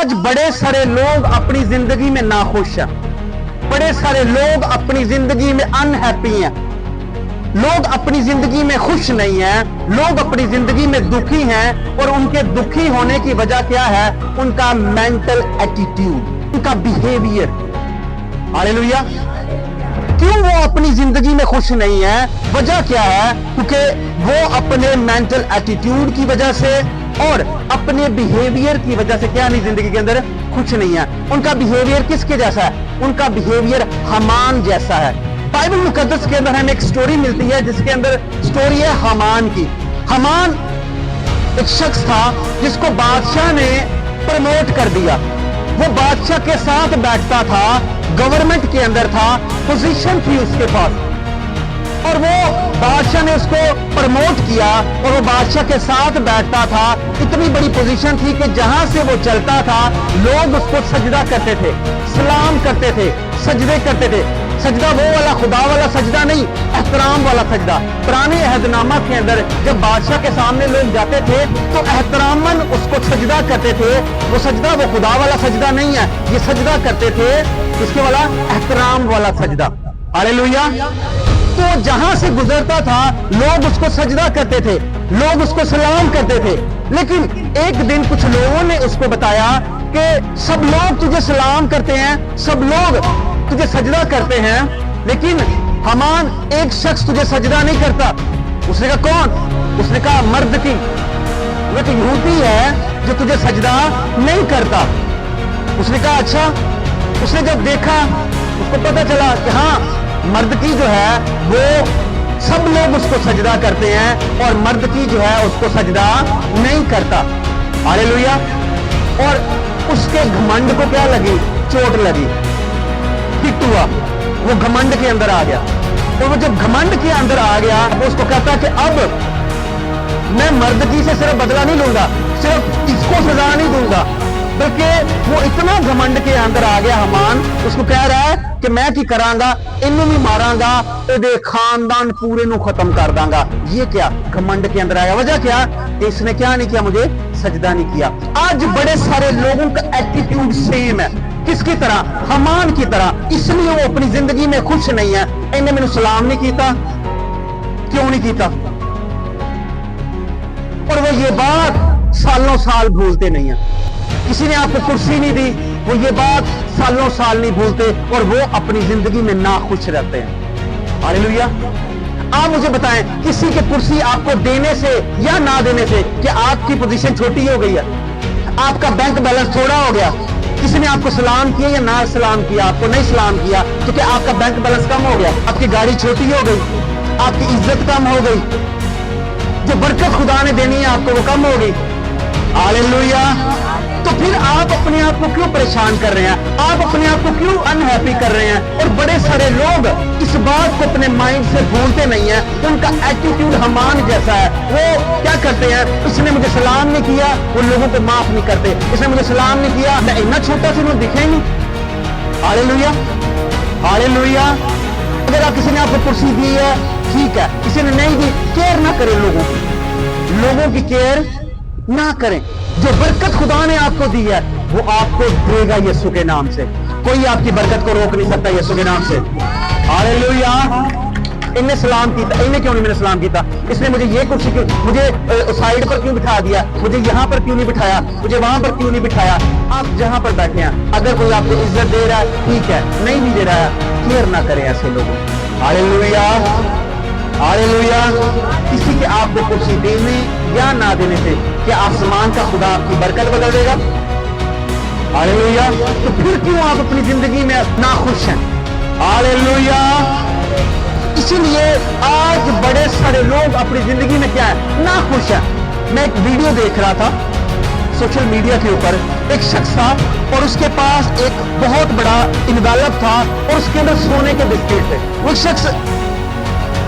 आज बड़े सारे लोग अपनी जिंदगी में नाखुश हैं, बड़े सारे लोग अपनी जिंदगी में अनहैप्पी हैं, लोग अपनी जिंदगी में खुश नहीं हैं, लोग अपनी जिंदगी में दुखी हैं। और उनके दुखी होने की वजह क्या है? उनका मेंटल एटीट्यूड, उनका बिहेवियर। हालेलुया। क्यों वो अपनी जिंदगी में खुश नहीं है? वजह क्या है? क्योंकि वो अपने मेंटल एटीट्यूड की वजह से और अपने बिहेवियर की वजह से क्या नहीं, जिंदगी के अंदर खुश नहीं है। उनका बिहेवियर किसके जैसा है? उनका बिहेवियर हामान जैसा है। बाइबल मुकद्दस के अंदर हमें एक स्टोरी मिलती है जिसके अंदर स्टोरी है हामान की। हामान एक शख्स था जिसको बादशाह ने प्रमोट कर दिया। वो बादशाह के साथ बैठता था, गवर्नमेंट के अंदर था, पोजीशन थी उसके पास, और वो बादशाह ने उसको प्रमोट किया और वो बादशाह के साथ बैठता था। इतनी बड़ी पोजीशन थी कि जहां से वो चलता था लोग उसको सजदा करते थे, सलाम करते थे, सजदे करते थे। सजदा वो वाला खुदा वाला सजदा नहीं, एहतराम वाला सजदा। पुराने अहदनामा के अंदर जब बादशाह के सामने लोग जाते थे तो एहतरामन उसको सजदा करते थे। वो सजदा वो खुदा वाला सजदा नहीं है, ये सजदा करते थे इसके वाला एहतराम वाला सजदा। हालेलुया। तो जहां से गुजरता था लोग उसको सजदा करते थे, लोग उसको सलाम करते थे। लेकिन एक दिन कुछ लोगों ने उसको बताया कि सब लोग तुझे सलाम करते हैं, सब लोग तुझे सजदा करते हैं, लेकिन हामान एक शख्स तुझे सजदा नहीं करता। उसने कहा कौन? उसने कहा मर्द की, वो तो यहूदी है जो तुझे सजदा नहीं करता। उसने कहा अच्छा। उसने जब देखा उसको पता चला कि हाँ मर्द की जो है वो सब लोग उसको सजदा करते हैं और मर्द की जो है उसको सजदा नहीं करता। हालेलुया। और उसके घमंड को क्या लगी? चोट लगी, हिट हुआ, वो घमंड के अंदर आ गया। तो वो जब घमंड के अंदर आ गया वो उसको कहता कि अब मैं मर्द की से सिर्फ बदला नहीं लूंगा, सिर्फ इसको सजा नहीं दूंगा, बल्कि वो इतना घमंड के अंदर आ गया हामान, उसको कह रहा है कि मैं की करांगा, इन्हों भी मारांगा, इहदे खानदान पूरे नु खत्म कर दांगा। ये क्या घमंड के अंदर आया? वजह क्या? इसने क्या नहीं किया? मुझे सजदा नहीं किया। आज बड़े सारे लोगों का एटीट्यूड सेम है, किसकी तरह? हामान की तरह। इसलिए वो अपनी जिंदगी में खुश नहीं है। इन्हें मैंने सलाम नहीं किया, क्यों नहीं किया? और वो ये बात सालों साल भूलते नहीं है। किसी ने आपको कुर्सी नहीं दी, वो ये बात सालों साल नहीं भूलते और वो अपनी जिंदगी में नाखुश रहते हैं। हालेलुया। आप मुझे बताएं, किसी की कुर्सी आपको देने से या ना देने से क्या आपकी पोजीशन छोटी हो गई है? आपका बैंक बैलेंस थोड़ा हो गया? किसी ने आपको सलाम किया या ना सलाम किया, आपको नहीं सलाम किया तो क्या आपका बैंक बैलेंस कम हो गया? आपकी गाड़ी छोटी हो गई? आपकी इज्जत कम हो गई? जो बरकत खुदा ने देनी है आपको वो कम हो गई? हालेलुया। तो फिर आप अपने आप को क्यों परेशान कर रहे हैं? आप अपने आप को क्यों अनहैप्पी कर रहे हैं? और बड़े सारे लोग इस बात को अपने माइंड से भूलते नहीं है। उनका एटीट्यूड हामान जैसा है। वो क्या करते हैं? इसने मुझे सलाम नहीं किया, वो लोगों को माफ नहीं करते। इसने मुझे सलाम नहीं किया, मैं इतना छोटा सा मुझे दिखे नहीं। हालेलुया। हालेलुया। अगर आप किसी ने आपको कुर्सी दी है ठीक है, किसी ने नहीं दी, केयर ना करें लोगों की, लोगों की केयर ना करें। जो बरकत खुदा ने आपको दी है वो आपको देगा यीशु के नाम से। कोई आपकी बरकत को रोक नहीं सकता यीशु के नाम से। हालेलुया। इन्हें सलाम किया, इन्हें क्यों नहीं मैंने सलाम किया? इसने मुझे ये कुर्सी क्यों, मुझे साइड पर क्यों बिठा दिया, मुझे यहाँ पर क्यों नहीं बिठाया, मुझे वहां पर क्यों नहीं बिठाया? आप जहां पर बैठे हैं, अगर कोई आपको इज्जत दे रहा है ठीक है, नहीं भी दे रहा है, केयर ना करें ऐसे लोगों। हालेलुया। हालेलुया। किसी के आपको कुर्सी देने या ना देने से क्या आसमान का खुदा आपकी बरकत बदल देगा? हालेलुया। तो फिर क्यों आप अपनी जिंदगी में नाखुश हैं? हालेलुया। इसीलिए आज बड़े सारे लोग अपनी जिंदगी में क्या है? नाखुश हैं। मैं एक वीडियो देख रहा था सोशल मीडिया के ऊपर, एक शख्स था और उसके पास एक बहुत बड़ा इन्वेलप था और उसके अंदर सोने के बिस्किट थे। वो शख्स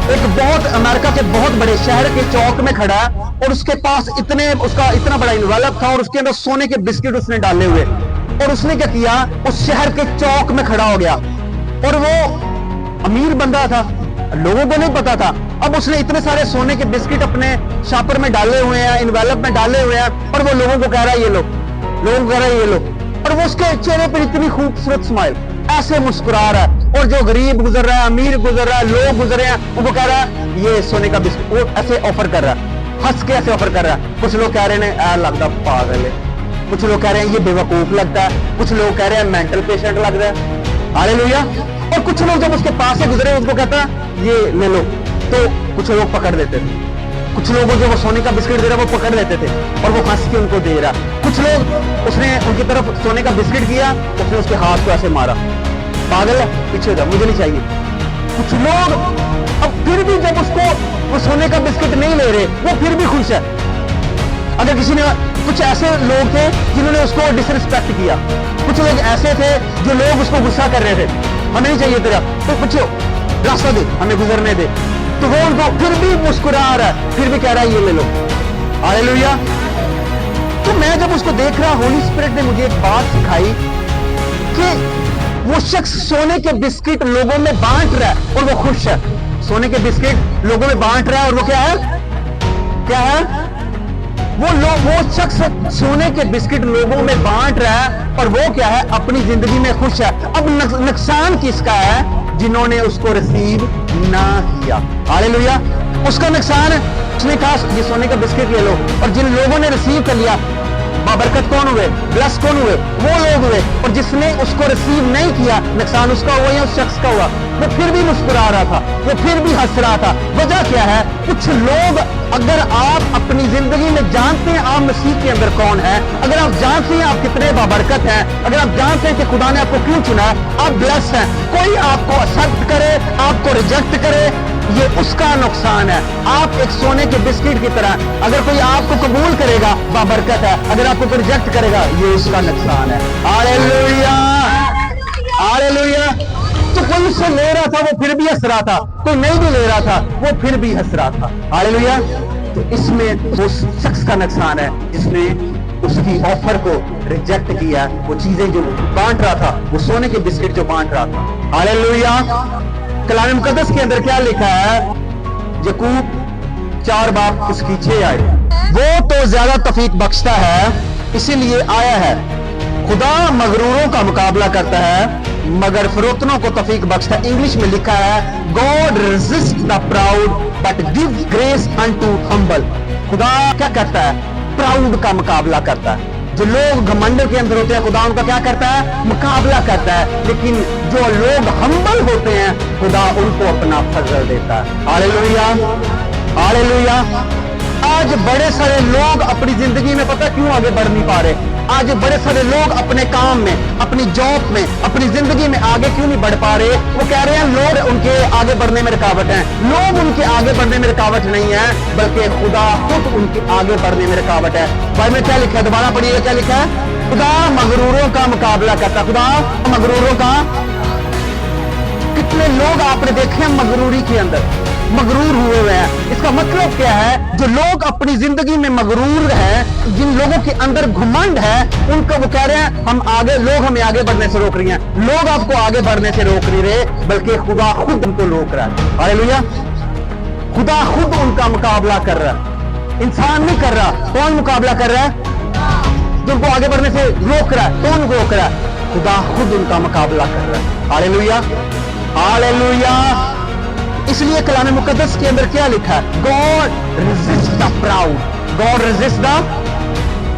एक बहुत अमेरिका के बहुत बड़े शहर के चौक में खड़ा है और उसके पास उसका इतना बड़ा इन्वेलप था और उसके अंदर सोने के बिस्किट उसने डाले हुए। और उसने क्या किया? उस शहर के चौक में खड़ा हो गया और वो अमीर बंदा था, लोगों को नहीं पता था। अब उसने इतने सारे सोने के बिस्किट अपने शॉपर में डाले हुए हैं, इन्वेलप में डाले हुए हैं और वो लोगों को कह रहा है ये लो, लोगों को कह रहा है ये लो। और वो उसके चेहरे पर इतनी खूबसूरत स्माइल, ऐसे मुस्कुरा रहा है, और जो गरीब गुजर रहा है, अमीर गुजर रहा है, लोग गुजर रहे हैं, उनको कह रहा है ये सोने का बिस्कुट, वो ऐसे ऑफर कर रहा है, हंस के ऐसे ऑफर कर रहा है। कुछ लोग कह रहे हैं लगता पागल है, कुछ लोग कह रहे हैं ये बेवकूफ लगता है, कुछ लोग कह रहे हैं मेंटल पेशेंट लग रहा है। हालेलुया। और कुछ लोग जब उसके पास से गुजरे उसको कहता है ये ले लो, तो कुछ लोग पकड़ लेते थे, कुछ लोगों जो वो सोने का बिस्किट दे रहा वो पकड़ लेते थे और वो हंस के उनको दे रहा। कुछ लोग उसने उनकी तरफ सोने का बिस्किट किया, उसने उसके हाथ को ऐसे मारा, पागल है पीछे जा, मुझे नहीं चाहिए। कुछ लोग अब फिर भी जब उसको वो सोने का बिस्किट नहीं ले रहे वो फिर भी खुश है। अगर किसी ने, कुछ ऐसे लोग थे जिन्होंने उसको डिसरिस्पेक्ट किया, कुछ लोग ऐसे थे जो लोग उसको गुस्सा कर रहे थे, हमें नहीं चाहिए तेरा, तो कुछ रास्ता दे, हमें गुजरने दे, तो वो उनको फिर भी मुस्कुरा रहा है, फिर भी कह रहा है ये ले लो। हालेलुया। तो मैं जब उसको देख रहा, होली स्पिरिट ने मुझे एक बात सिखाई कि वो शख्स सोने के बिस्किट लोगों में बांट रहा है और वो खुश है। सोने के बिस्किट लोगों में बांट रहा है और वो क्या है, क्या है, वो शख्स सोने के बिस्किट लोगों में बांट रहा है और वो क्या है, अपनी जिंदगी में खुश है। अब नुकसान किसका है, जिन्होंने उसको रिसीव ना किया। हालेलुया। उसका नुकसान है, उसने कहा ये सोने का बिस्किट ले लो, और जिन लोगों ने रिसीव कर लिया, बाबरकत कौन हुए, ब्लस कौन हुए, वो लोग हुए। और जिसने उसको रिसीव नहीं किया, नुकसान उसका हुआ या उस शख्स का हुआ। वो फिर भी मुस्कुरा रहा था, वो फिर भी हंस रहा था। वजह क्या है, कुछ लोग, अगर आप अपनी जिंदगी में जानते हैं आप मसीह के अंदर कौन है, अगर आप जानते हैं आप कितने बाबरकत हैं, अगर आप जानते हैं कि खुदा ने आपको क्यों चुना है, आप ब्लेस हैं, कोई आपको एक्सेप्ट करे, आपको रिजेक्ट करे, ये उसका नुकसान है। आप एक सोने के बिस्किट की तरह, अगर कोई आपको कबूल करेगा बाबरकत है, अगर आपको कोई रिजेक्ट करेगा ये उसका नुकसान है। Hallelujah, hallelujah. तो कोई उससे ले रहा था वो फिर भी हंस रहा था, कोई नहीं भी ले रहा था वो फिर भी हंस रहा था। हालेलुया। तो इसमें उस शख्स का नुकसान है जिसने उसकी ऑफर को रिजेक्ट किया, वो चीजें जो बांट रहा था, वो सोने के बिस्किट जो बांट रहा था। हालेलुया। कलाम मुकद्दस के अंदर क्या लिखा है, यकूब 4 बाब उसकी 6 आए, वो तो ज्यादा तौफीक बख्शता है इसीलिए आया है, खुदा मगरूरों का मुकाबला करता है मगर फरोतनों को तौफीक बख्शता है। इंग्लिश में लिखा है God resist the proud but give grace unto humble. खुदा क्या करता है, प्राउड का मुकाबला करता है। जो लोग घमंड के अंदर होते हैं, खुदा उनका क्या करता है, मुकाबला करता है। लेकिन जो लोग हम्बल होते हैं, खुदा उनको अपना फजल देता है। Hallelujah, hallelujah. आज बड़े सारे लोग अपनी जिंदगी में पता क्यों आगे बढ़ नहीं पा रहे, आज बड़े सारे लोग अपने काम में, अपनी जॉब में, अपनी जिंदगी में आगे क्यों नहीं बढ़ पा रहे। वो कह रहे हैं लोग उनके आगे बढ़ने में रुकावट हैं। लोग उनके आगे बढ़ने में रुकावट नहीं है, बल्कि खुदा खुद उनके आगे बढ़ने में रुकावट है। भाई में क्या लिखा है, दोबारा पढ़िएगा क्या लिखा है, खुदा मगरूरों का मुकाबला करता। खुदा मगरूरों का, कितने लोग आपने देखे हैं मगरूरी के अंदर मगरूर हुए हुए हैं। इसका मतलब क्या है, जो लोग अपनी जिंदगी में मगरूर हैं, जिन लोगों के अंदर घमंड है, उनको वो कह रहे हैं हम आगे, लोग हमें आगे बढ़ने से रोक रही हैं। लोग आपको आगे बढ़ने से रोक नहीं रहे, बल्कि खुदा खुद उनको रोक रहा है। हालेलुया। खुदा खुद उनका मुकाबला कर रहा है, इंसान नहीं कर रहा। कौन मुकाबला कर रहा है, जो उनको आगे बढ़ने से रोक रहा है, कौन रोक रहा है, खुदा खुद उनका मुकाबला कर रहा है। Hallelujah, hallelujah. इसलिए कलाम मुकद्दस के अंदर क्या लिखा है, God resist the proud, God resist the,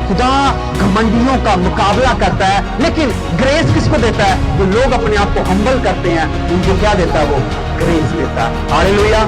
खुदा घमंडियों का मुकाबला करता है। लेकिन ग्रेस किसको देता है, जो लोग अपने आप को हम्बल करते हैं उनको क्या देता है, वो ग्रेस देता है। हालेलुया।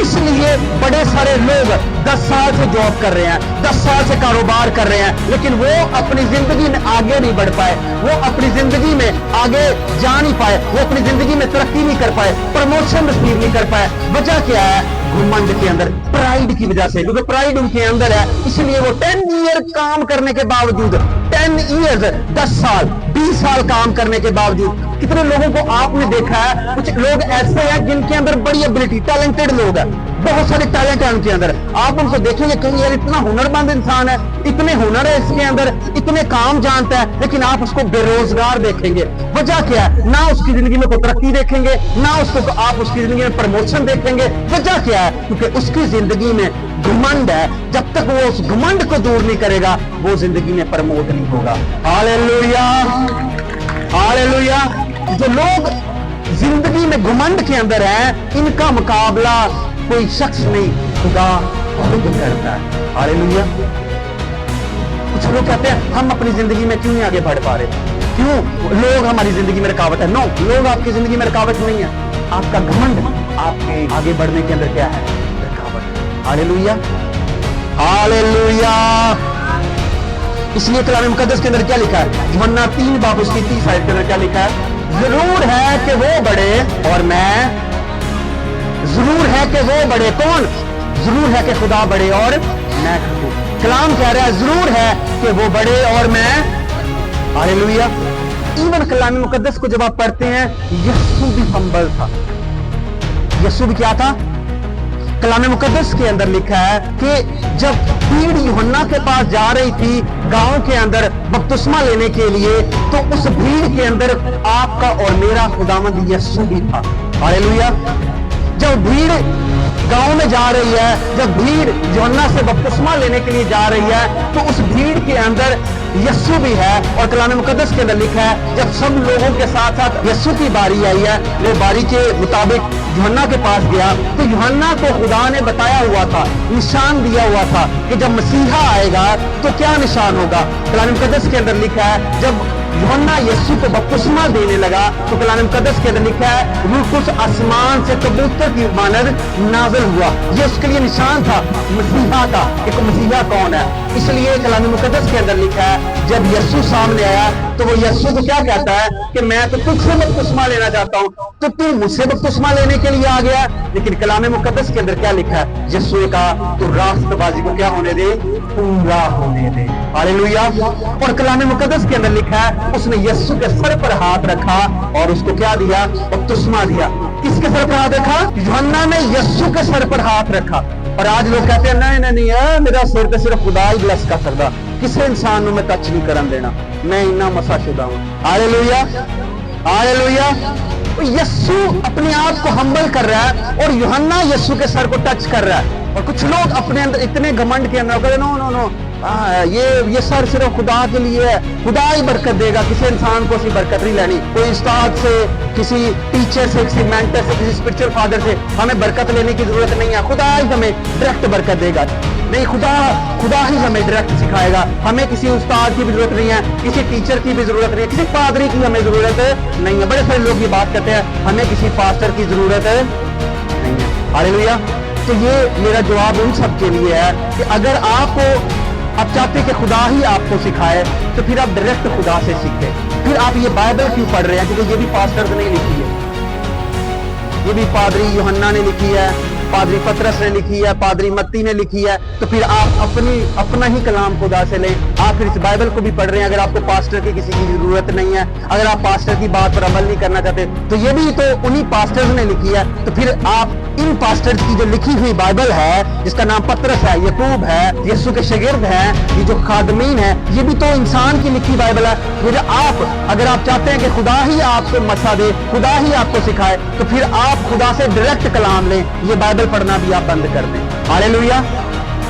इसलिए बड़े सारे लोग 10 साल से जॉब कर रहे हैं, 10 साल से कारोबार कर रहे हैं, लेकिन वो अपनी जिंदगी में आगे नहीं बढ़ पाए, वो अपनी जिंदगी में आगे जा नहीं पाए, वो अपनी जिंदगी में तरक्की नहीं कर पाए, प्रमोशन रिसीव नहीं कर पाए। वजह क्या है, घमंड के अंदर, प्राइड की वजह से, क्योंकि प्राइड उनके अंदर है। इसलिए वो 10 ईयर काम करने के बावजूद, 10 ईयर्स 10 साल 20 साल काम करने के बावजूद, कितने लोगों को आपने देखा है, कुछ लोग ऐसे हैं जिनके अंदर बड़ी एबिलिटी, टैलेंटेड लोग हैं, बहुत सारे टैलेंट है उनके अंदर। आप उनको देखेंगे कहीं यार इतना हुनरमंद इंसान है, इतने हुनर है इसके अंदर, इतने काम जानता है, लेकिन आप उसको बेरोजगार देखेंगे। वजह क्या है, ना उसकी जिंदगी में कोई तरक्की देखेंगे, ना उसको आप उसकी जिंदगी में प्रमोशन देखेंगे। वजह क्या है, क्योंकि उसकी जिंदगी में घमंड है। जब तक वो उस घमंड को दूर नहीं करेगा, वो जिंदगी में प्रमोट नहीं होगा। हालेलुया। हालेलुया। जो लोग जिंदगी में घमंड के अंदर हैं, इनका मुकाबला कोई शख्स नहीं, खुदा खुद करता है। हालेलुया। कुछ लोग कहते हैं हम अपनी जिंदगी में क्यों नहीं आगे बढ़ पा रहे, क्यों लोग हमारी जिंदगी में रुकावट है। नो, लोग आपकी जिंदगी में रुकावट नहीं है, आपका घमंड आपके आगे बढ़ने के अंदर क्या है, रुकावट। Hallelujah, hallelujah. इसलिए कलाम मुकद्दस के अंदर क्या लिखा है, यूहन्ना 3 बाब उसकी 30 आयत के अंदर क्या लिखा है, जरूर है कि वो बड़े और मैं, जरूर है कि वो बड़े, कौन, जरूर है कि खुदा बड़े और मैं घटूं। कलाम कह रहा है जरूर है कि वो बड़े और मैं। हालेलुया। इवन कलाम मुकद्दस को जब आप पढ़ते हैं, यीशु भी हम्बल था। यीशु भी क्या था, कलाम मुकद्दस के अंदर लिखा है कि जब भीड़ यूहन्ना के पास जा रही थी गांव के अंदर बपतिस्मा लेने के लिए, तो उस भीड़ के अंदर आपका और मेरा खुदावंद यीशु भी था। हालेलुया। जब भीड़ गांव में जा रही है, जब भीड़ यूहन्ना से बपतिस्मा लेने के लिए जा रही है, तो उस भीड़ के अंदर यीशु भी है। और कलाम मुकद्दस के अंदर लिखा है जब सब लोगों के साथ साथ यीशु की बारी आई है, वो बारी के मुताबिक यूहन्ना के पास गया, तो यूहन्ना को खुदा ने बताया हुआ था, निशान दिया हुआ था कि जब मसीहा आएगा तो क्या निशान होगा। कलाम मुकद्दस के अंदर लिखा है जब यूहन्ना यीशु को बपतिस्मा देने लगा, तो कलाम मुकद्दस के अंदर लिखा है रूह कुछ आसमान से कबूतर की मानद नाज़िल हुआ। ये उसके लिए निशान था मसीहा का, एक मसीहा कौन है। इसलिए कलाम मुकद्दस के अंदर लिखा है जब यीशु सामने आया तो वो यीशु को क्या कहता है कि मैं तो तुझसे बपतिस्मा लेना चाहता हूं, तो तू मुझसे बपतिस्मा लेने के लिए आ गया। लेकिन कलाम मुकद्दस के अंदर क्या लिखा है, यीशु ने कहा तू रास्तबाजी को क्या होने दे, पूरा होने दे। हालेलुया। और कलाम मुकद्दस के अंदर लिखा है उसने यीशु के सर पर हाथ रखा और उसको क्या दिया, बपतिस्मा दिया। किसके सर पर हाथ रखा, यूहन्ना ने यीशु के सर पर हाथ रखा। और आज लोग कहते हैं नहीं नहीं नहीं, मेरा सिर तो सिर्फ खुदा ही ब्लस कर सकता, किसी इंसान को मैं टच नहीं करन देना, मैं इन्ना मसाशुदा हूं। Hallelujah, hallelujah. यीशु अपने आप को हम्बल कर रहा है और यूहन्ना यीशु के सर को टच कर रहा है। और कुछ लोग अपने अंदर इतने घमंड के अंदर कहते नो नो नो, ये सर सिर्फ खुदा के लिए है, खुदा ही बरकत देगा, किसी इंसान को ऐसी बरकत नहीं लेनी। कोई उस्ताद से, किसी टीचर से, किसी मेंटर से, किसी स्पिरिचुअल फादर से हमें बरकत लेने की जरूरत नहीं है, खुदा ही हमें डायरेक्ट बरकत देगा। नहीं, खुदा ही हमें डायरेक्ट सिखाएगा। हमें किसी उस्ताद की भी जरूरत नहीं है, किसी टीचर की भी जरूरत नहीं है, किसी पादरी की हमें जरूरत नहीं है। बड़े सारे लोग ये बात कहते हैं हमें किसी पास्टर की जरूरत नहीं है। हालेलुया। तो ये मेरा जवाब उन सब के लिए है कि अगर आप चाहते कि खुदा ही आपको सिखाए, तो फिर आप डायरेक्ट खुदा से सीखें। फिर आप ये बाइबल क्यों पढ़ रहे हैं, क्योंकि ये भी पास्टर्स ने लिखी है, ये भी पादरी यूहन्ना ने लिखी है, पादरी पतरस ने लिखी है, पादरी मत्ती ने लिखी है। तो फिर आप अपना ही कलाम खुदा से लें। आप फिर इस बाइबल को भी पढ़ रहे हैं, अगर आपको पास्टर की किसी की जरूरत नहीं है, अगर आप पास्टर की बात पर अमल नहीं करना चाहते, तो ये भी तो उन्हीं पास्टर्स ने लिखी है। तो फिर आप इन पास्टर्स की जो लिखी हुई बाइबल है, जिसका नाम पतरस है, याकूब है, यीशु के शागिर्द हैं, ये जो खादमीन है, ये भी तो इंसान की लिखी बाइबल है। फिर अगर आप चाहते हैं कि खुदा ही आपको मसा दे, खुदा ही आपको सिखाए, तो फिर आप खुदा से डायरेक्ट कलाम लें। ये बाइबल पढ़ना भी आप बंद कर दें। हालेलुया।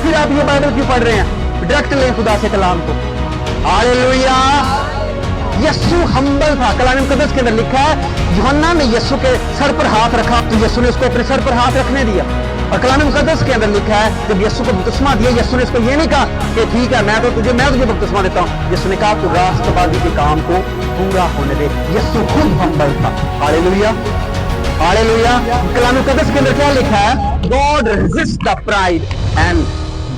फिर आप ये बाइबल क्यों पढ़ रहे हैं, डायरेक्ट लें खुदा से कलाम को। हालेलुया। यीशु हम्बल था। कलाम मुकद्दस के अंदर लिखा है यूहन्ना ने यीशु के सर पर हाथ रखा, तो यीशु ने उसको अपने सर पर हाथ रखने दिया। और कलाम मुकद्दस के अंदर लिखा है जब यीशु को बपतिस्मा दिया, यीशु ने इसको ये नहीं कहा कि ठीक है मैं तुझे बपतिस्मा देता हूँ। यीशु ने कहा तू रास्तबाजी के काम को पूरा होने दे। यीशु खुद हम्बल था। Hallelujah, hallelujah. कलाम मुकद्दस के अंदर क्या लिखा है, God resist the pride and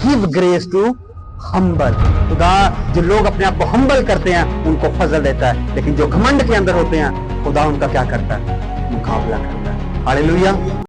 give grace to humble. खुदा जो लोग अपने आप को हम्बल करते हैं उनको फजल देता है, लेकिन जो घमंड के अंदर होते हैं खुदा उनका क्या करता है, मुकाबला करता है। हालेलुया।